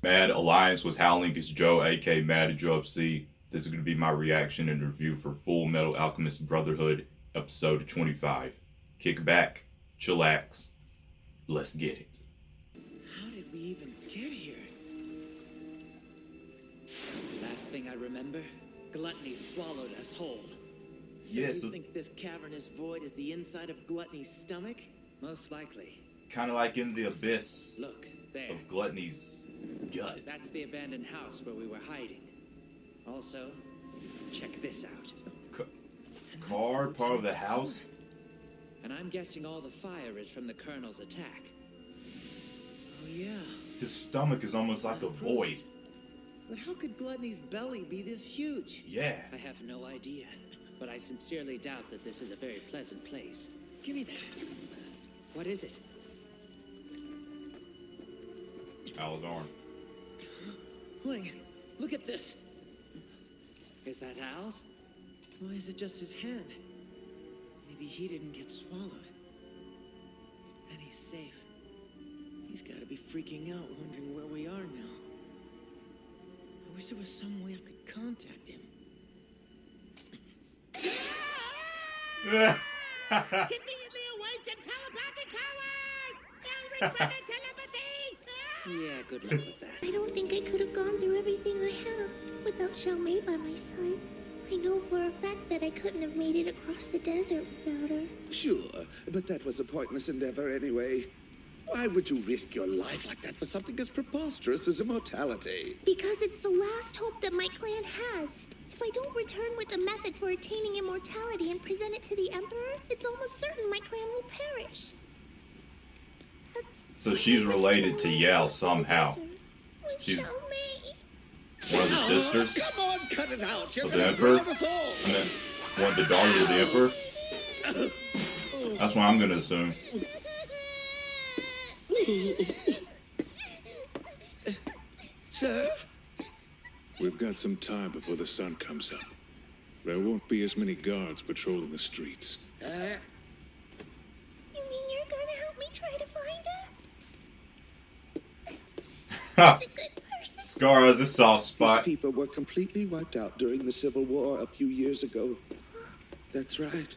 Mad Alliance was howling against Joe, aka Mad Joe up C. This is going to be my reaction and review for Fullmetal Alchemist Brotherhood, episode 25. Kick back, chillax, let's get it. How did we even get here? Last thing I remember, Gluttony swallowed us whole. So you think this cavernous void is the inside of Gluttony's stomach? Most likely. Kind of like in the abyss Look, there. of Gluttony's gut. That's the abandoned house where we were hiding. Also, check this out. Car, part of the house? And I'm guessing all the fire is from the Colonel's attack. Oh yeah. His stomach is almost like a void. But how could Gluttony's belly be this huge? Yeah. I have no idea, but I sincerely doubt that this is a very pleasant place. Give me that. What is it? Al's arm. Ling, look at this. Is that Al's? Why is it just his hand? Maybe he didn't get swallowed. Then he's safe. He's got to be freaking out, wondering where we are now. I wish there was some way I could contact him. Conveniently awakened telepathic powers! Now requested telepathy! Yeah, good luck with that. I don't think I could have gone through everything I have without Xiaomei by my side. I know for a fact that I couldn't have made it across the desert without her. Sure, but that was a pointless endeavor anyway. Why would you risk your life like that for something as preposterous as immortality? Because it's the last hope that my clan has. If I don't return with a method for attaining immortality and present it to the Emperor, it's almost certain my clan will perish. So she's related to Yao somehow. With She's Xiaomei. one of the sisters Come on, cut it out! You're of the gonna Emperor. drown us all! And then one of the daughters of the Emperor. That's what I'm going to assume. Sir? We've got some time before the sun comes up. There won't be as many guards patrolling the streets. You mean you're gonna help me try to find her? Ha! The good person. Scar has a soft These spot. people were completely wiped out during the Civil War a few years ago. That's right.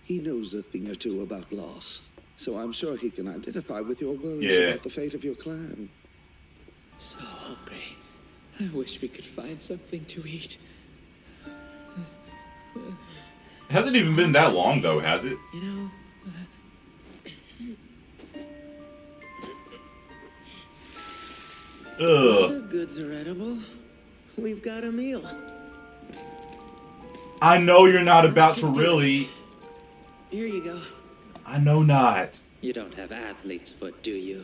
He knows a thing or two about loss. So I'm sure he can identify with your worries about the fate of your clan. So hungry. I wish we could find something to eat. Hasn't even been that long though, has it? You know, Ugh. the goods are edible. We've got a meal. I know you're not about to really. Here you go. I know not. You don't have athlete's foot, do you?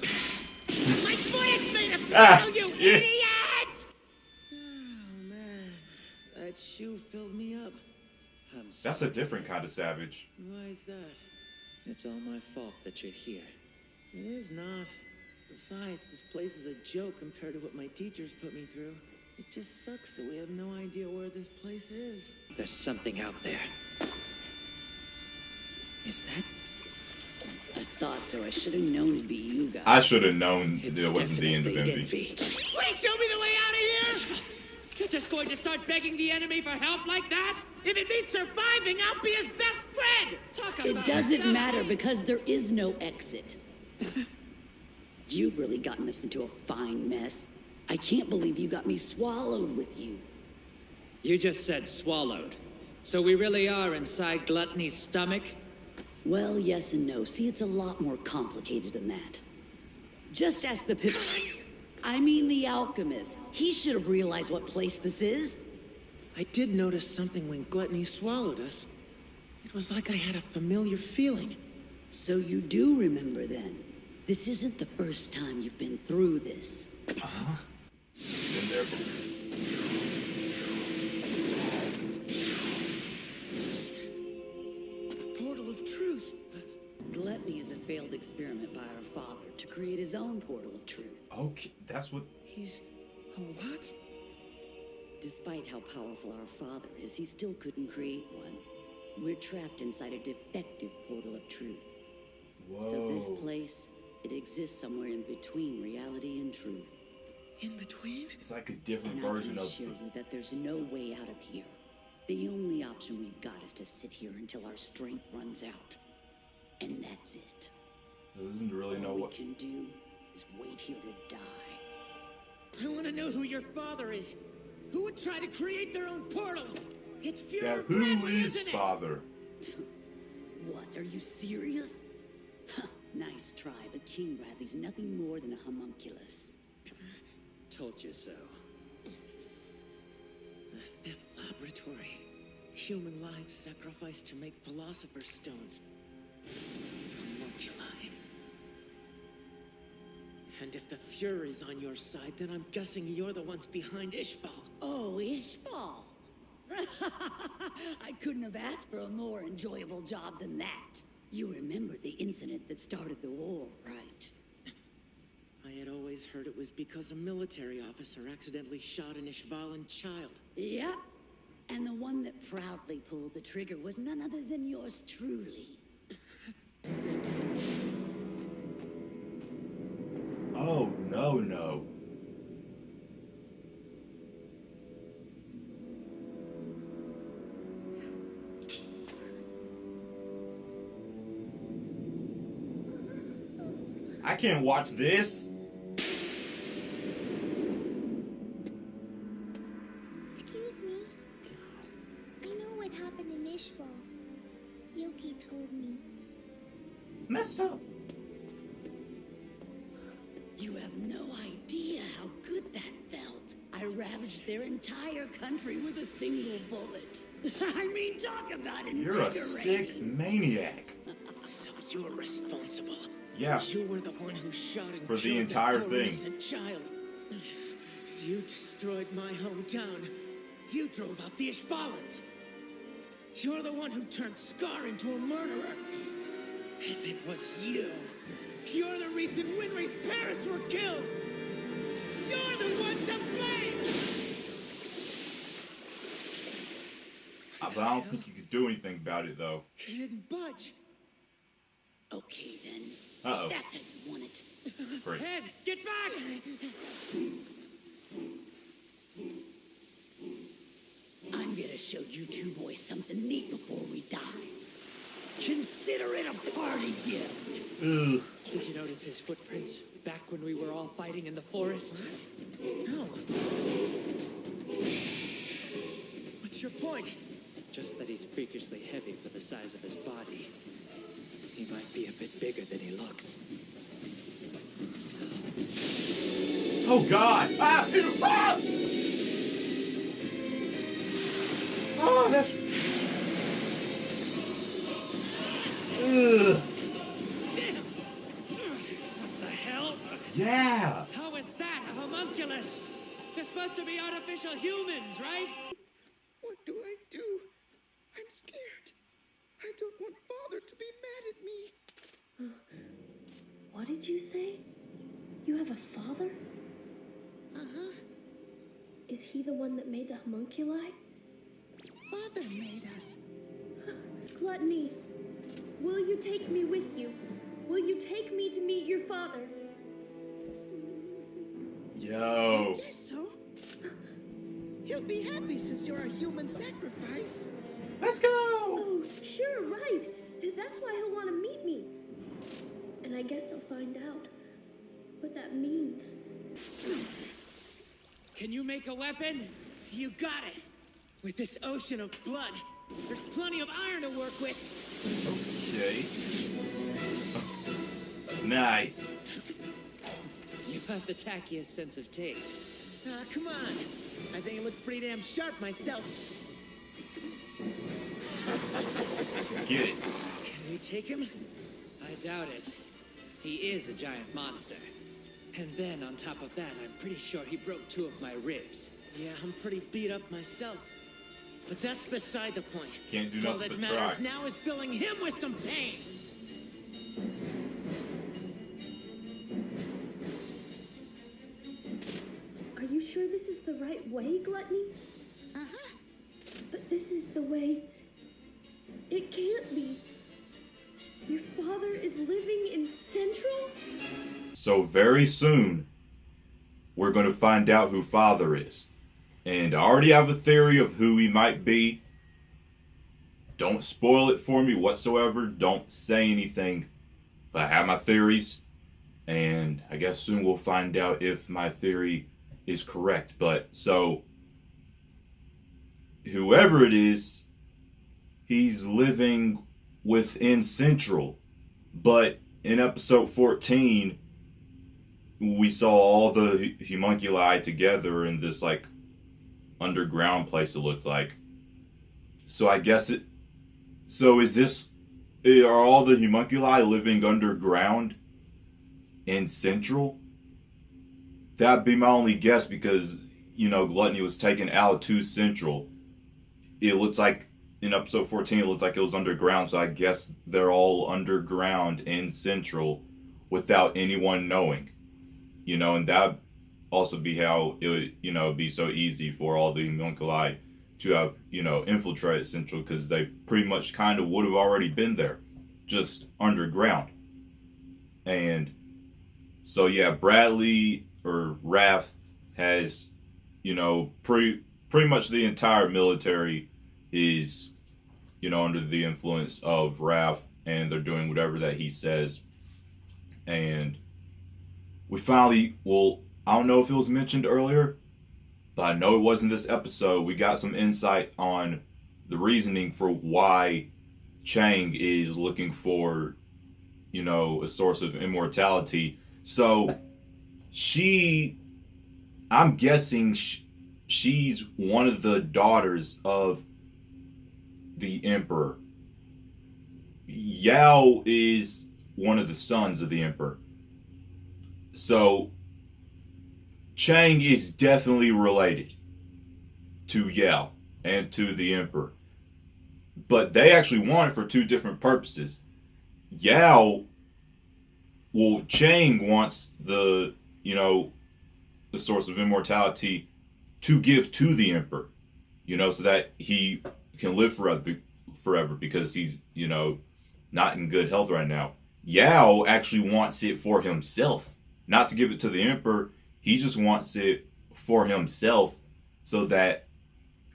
My foot is made of Ah, metal, you yeah. idiot! Oh man, that shoe filled me up. I'm sorry. That's a different kind of savage. Why is that? It's all my fault that you're here. It is not. Besides, this place is a joke compared to what my teachers put me through. It just sucks that we have no idea where this place is. There's something out there. Is that? I thought so. I should have known it'd be you guys. I should have known It's that it wasn't the end of definitely Envy. Please show me the way out of here! You're just going to start begging the enemy for help like that? If it means surviving, I'll be his best friend! Talk about It doesn't yourself. matter because there is no exit. You've really gotten us into a fine mess. I can't believe you got me swallowed with you. You just said swallowed. So we really are inside Gluttony's stomach? Well, yes and no. See, it's a lot more complicated than that. Just ask the pips. I mean the alchemist. He should have realized what place this is. I did notice something when Gluttony swallowed us. It was like I had a familiar feeling. So you do remember then. This isn't the first time you've been through this. Been there before. Portal of truth. Gluttony is a failed experiment by our father to create his own portal of truth. Okay, that's what. He's a what? Despite how powerful our father is, he still couldn't create one. We're trapped inside a defective portal of truth. So this place, it exists somewhere in between reality and truth. In between? It's like a different And I version can of. assure you that there's no way out of here. The only option we've got is to sit here until our strength runs out. And that's it. There doesn't really know All we what. can do is wait here to die. I want to know who your father is. Who would try to create their own portal? It's Yeah, Fuhrer who Bradley, is isn't it? father? What, are you serious? Nice try, but King Bradley's nothing more than a homunculus. Told you so. The fifth laboratory. Human lives sacrificed to make philosopher's stones. Homunculi. And if the Fuhrer is on your side, then I'm guessing you're the ones behind Ishval. Oh, Ishval! I couldn't have asked for a more enjoyable job than that. You remember the incident that started the war, right? I had always heard it was because a military officer accidentally shot an Ishvalan child. Yep. And the one that proudly pulled the trigger was none other than yours truly. Oh, no. I can't watch this. Excuse me. I know what happened in Ishval. Yoki told me. Messed up. You have no idea how good that felt. I ravaged their entire country with a single bullet. I mean, talk about invigorating. You're a sick maniac. So you're responsible. Yeah. You were the one who shot and For the killed entire that poor thing. innocent child. You destroyed my hometown. You drove out the Ishvalans. You're the one who turned Scar into a murderer. And it was you. You're the reason Winry's parents were killed. You're the one to blame. But I don't think you could do anything about it, though. He didn't budge. Okay, then. Uh-oh. That's how you want it. Freak. Ed, get back! I'm gonna show you two boys something neat before we die. Consider it a party gift. Ugh. Did you notice his footprints back when we were all fighting in the forest? No. What's your point? Just that he's freakishly heavy for the size of his body. He might be a bit bigger than he looks. Oh, God. Ah! Ah! Oh, that's... Ugh. Damn! What the hell? Yeah. How is that a homunculus? They're supposed to be artificial humans, right? What do I do? I'm scared. I don't want Father to be mad at me. What did you say? You have a father? Uh-huh. Is he the one that made the homunculi? Father made us. Gluttony, will you take me with you? Will you take me to meet your father? Yo. Yes, so. He'll be happy since you're a human sacrifice. Let's go. Oh, sure, right. That's why he'll want to meet me. And I guess I'll find out what that means. Can you make a weapon? You got it. With this ocean of blood, there's plenty of iron to work with. Okay. Nice. You have the tackiest sense of taste. Come on. I think it looks pretty damn sharp myself. Let's get it. Can we take him? I doubt it. He is a giant monster. And then on top of that, I'm pretty sure he broke 2 of my ribs. Yeah, I'm pretty beat up myself. But that's beside the point. Can't do All nothing that but matters try. now is filling him with some pain. Are you sure this is the right way, Gluttony? Uh-huh. But this is the way. It can't be. Your father is living in Central? So very soon, we're going to find out who Father is. And I already have a theory of who he might be. Don't spoil it for me whatsoever. Don't say anything. But I have my theories. And I guess soon we'll find out if my theory is correct. But so, whoever it is, he's living within Central. But in episode 14, we saw all the homunculi together in this like underground place, it looked like. So I guess it... So is this... Are all the homunculi living underground in Central? That'd be my only guess because, you know, Gluttony was taken out to Central. It looks like in episode 14, it looked like it was underground, so I guess they're all underground in Central without anyone knowing. You know, and that'd also be how it would, you know, be so easy for all the homunculi to have, you know, infiltrated Central, because they pretty much kind of would have already been there, just underground. And so, yeah, Bradley or Raph has, you know, pretty much the entire military is, you know, under the influence of Raph, and they're doing whatever that he says. And we finally, well, I don't know if it was mentioned earlier, but I know it was in this episode. We got some insight on the reasoning for why Chang is looking for, you know, a source of immortality. So I'm guessing she's one of the daughters of the Emperor. Yao is one of the sons of the Emperor. So Chang is definitely related to Yao and to the Emperor. But they actually want it for two different purposes. Chang wants the, you know, the source of immortality to give to the Emperor, you know, so that he can live forever because he's, you know, not in good health right now. Yao actually wants it for himself, not to give it to the Emperor. He just wants it for himself so that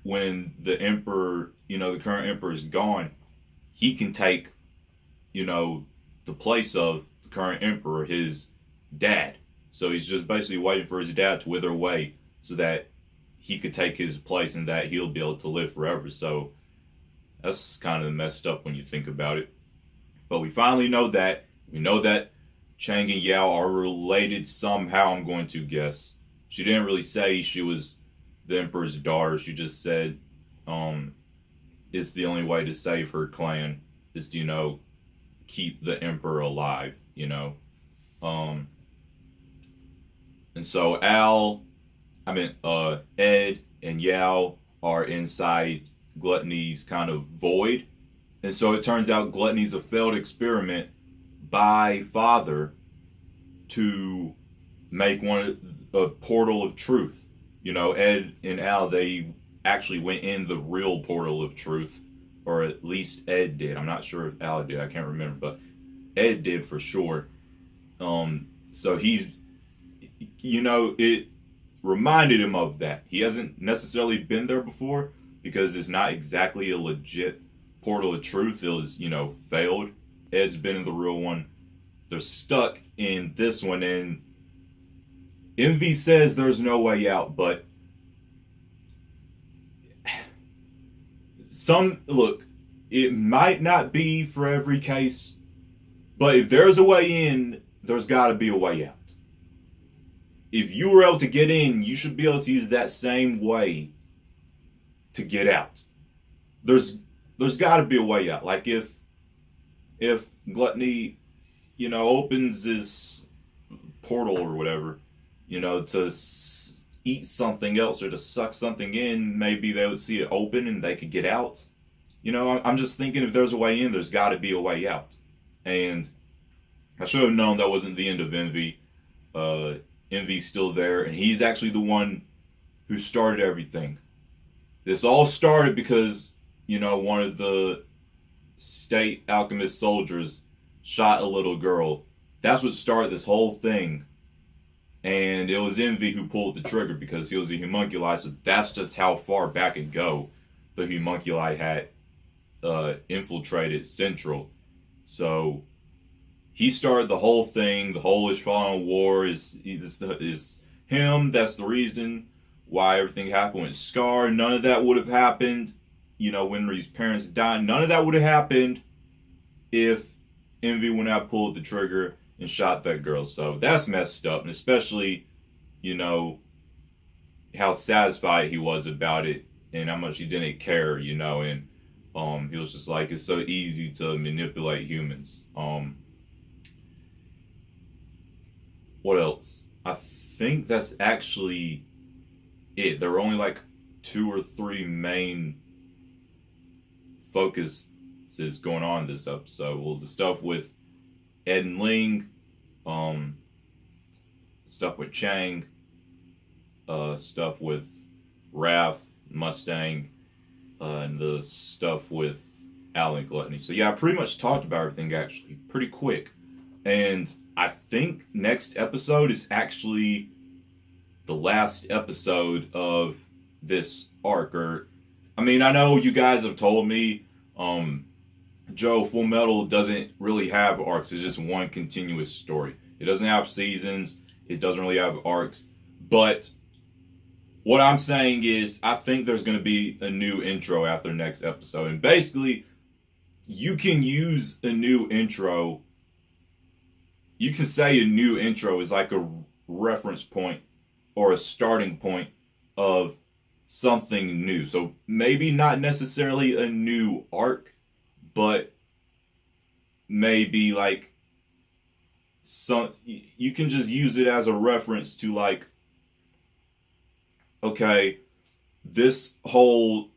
when the Emperor, you know, the current Emperor is gone, he can take, you know, the place of the current Emperor, his dad. So he's just basically waiting for his dad to wither away so that he could take his place and that he'll be able to live forever. So that's kind of messed up when you think about it. But we finally know that. We know that Chang and Yao are related somehow, I'm going to guess. She didn't really say she was the Emperor's daughter. She just said it's the only way to save her clan is to, you know, keep the Emperor alive, you know. And so Ed and Yao are inside Gluttony's kind of void. And so it turns out Gluttony's a failed experiment by Father to make a portal of truth. You know, Ed and Al, they actually went in the real portal of truth, or at least Ed did. I'm not sure if Al did. I can't remember, but Ed did for sure. So he's, you know, it reminded him of that. He hasn't necessarily been there before because it's not exactly a legit portal of truth. It was, you know, failed. Ed's been in the real one. They're stuck in this one, and Envy says there's no way out, but it might not be for every case, but if there's a way in, there's got to be a way out. If you were able to get in, you should be able to use that same way to get out. There's got to be a way out. Like if Gluttony, you know, opens his portal or whatever, you know, to eat something else or to suck something in, maybe they would see it open and they could get out. You know, I'm just thinking if there's a way in, there's got to be a way out. And I should have known that wasn't the end of Envy. Envy's still there, and he's actually the one who started everything. This all started because, you know, one of the state alchemist soldiers shot a little girl. That's what started this whole thing. And it was Envy who pulled the trigger because he was a homunculi. So that's just how far back ago the homunculi had infiltrated Central. So he started the whole thing. The whole Ishvalan War is him. That's the reason why everything happened with Scar. None of that would have happened, you know, when Winry's parents died. None of that would have happened if Envy went out, pulled the trigger, and shot that girl. So that's messed up. And especially, you know, how satisfied he was about it and how much he didn't care, you know. And he was just like, it's so easy to manipulate humans. What else? I think that's actually it. There were only like 2 or 3 main focuses going on in this episode. Well, the stuff with Ed and Ling, stuff with Chang, stuff with Raph, Mustang, and the stuff with Alan Gluttony. So yeah, I pretty much talked about everything actually pretty quick. And I think next episode is actually the last episode of this arc. Or, I mean, I know you guys have told me, Joe, Fullmetal doesn't really have arcs. It's just one continuous story. It doesn't have seasons. It doesn't really have arcs. But what I'm saying is, I think there's going to be a new intro after the next episode. And basically, you can use a new intro. You can say a new intro is like a reference point or a starting point of something new. So maybe not necessarily a new arc, but maybe like you can just use it as a reference to like, okay, this whole,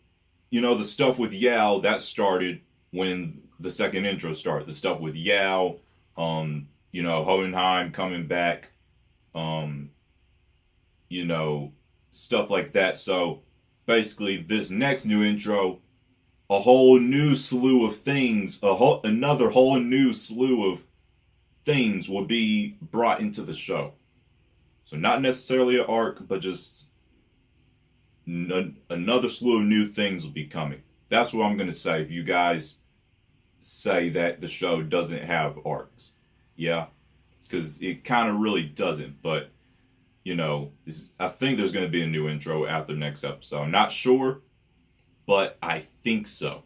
you know, the stuff with Yao, that started when the second intro started. The stuff with Yao, you know, Hohenheim coming back, you know, stuff like that. So basically this next new intro, a whole new slew of things, another whole new slew of things will be brought into the show. So not necessarily an arc, but just another slew of new things will be coming. That's what I'm going to say if you guys say that the show doesn't have arcs. Yeah, because it kind of really doesn't. But, you know, I think there's going to be a new intro after the next episode. I'm not sure, but I think so.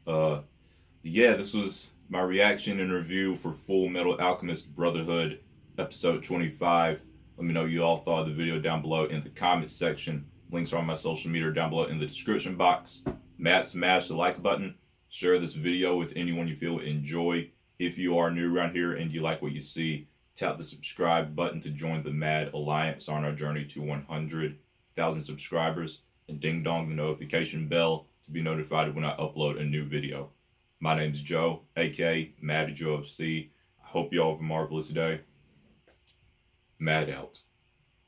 Yeah, this was my reaction and review for Fullmetal Alchemist Brotherhood, episode 25. Let me know what you all thought of the video down below in the comments section. Links are on my social media down below in the description box. Smash the like button. Share this video with anyone you feel would enjoy. If you are new around here and you like what you see, tap the subscribe button to join the Mad Alliance on our journey to 100,000 subscribers. And ding dong the notification bell to be notified when I upload a new video. My name is Joe, aka Mad Joe FC. I hope you all have a marvelous day. Mad out.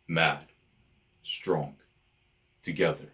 Mad. Strong. Together.